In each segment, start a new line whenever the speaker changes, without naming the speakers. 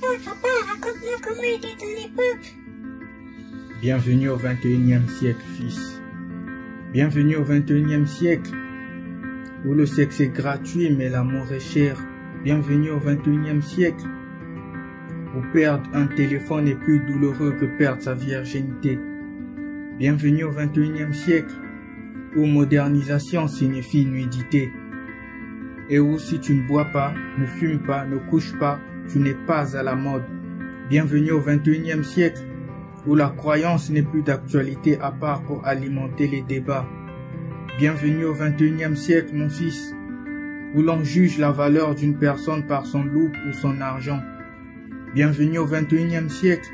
Papa, raconte-moi comment était ton époque.
Bienvenue au 21e siècle, fils. Bienvenue au 21e siècle, où le sexe est gratuit mais l'amour est cher. Bienvenue au 21e siècle, où perdre un téléphone est plus douloureux que perdre sa virginité. Bienvenue au 21e siècle, où modernisation signifie nudité. Et où si tu ne bois pas, ne fumes pas, ne couches pas, tu n'es pas à la mode. Bienvenue au 21e siècle, où la croyance n'est plus d'actualité à part pour alimenter les débats. Bienvenue au 21e siècle, mon fils, où l'on juge la valeur d'une personne par son look ou son argent. Bienvenue au 21e siècle,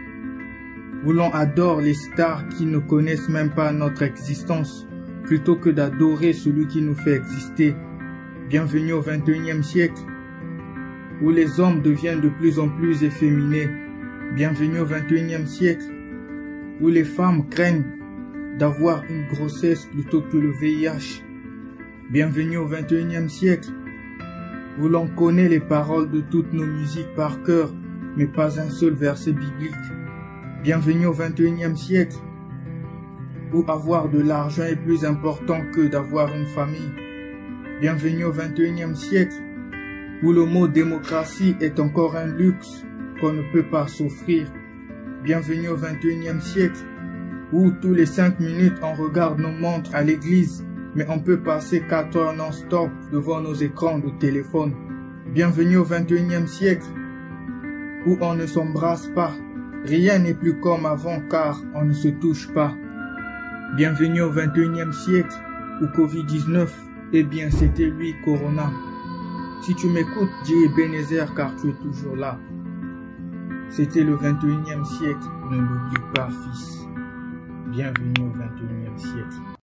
où l'on adore les stars qui ne connaissent même pas notre existence, plutôt que d'adorer celui qui nous fait exister. Bienvenue au 21e siècle, où les hommes deviennent de plus en plus efféminés. Bienvenue au 21e siècle, où les femmes craignent d'avoir une grossesse plutôt que le VIH. Bienvenue au 21e siècle, où l'on connaît les paroles de toutes nos musiques par cœur, mais pas un seul verset biblique. Bienvenue au 21e siècle, où avoir de l'argent est plus important que d'avoir une famille. Bienvenue au 21e siècle, où le mot démocratie est encore un luxe qu'on ne peut pas s'offrir. Bienvenue au 21e siècle, où tous les 5 minutes on regarde nos montres à l'église, mais on peut passer 4 heures non-stop devant nos écrans de téléphone. Bienvenue au 21e siècle, où on ne s'embrasse pas. Rien n'est plus comme avant car on ne se touche pas. Bienvenue au 21e siècle, où Covid-19, eh bien c'était lui, Corona. Si tu m'écoutes, dis Ebenezer car tu es toujours là. C'était le 21e siècle, ne l'oublie pas, fils. Bienvenue au 21e siècle.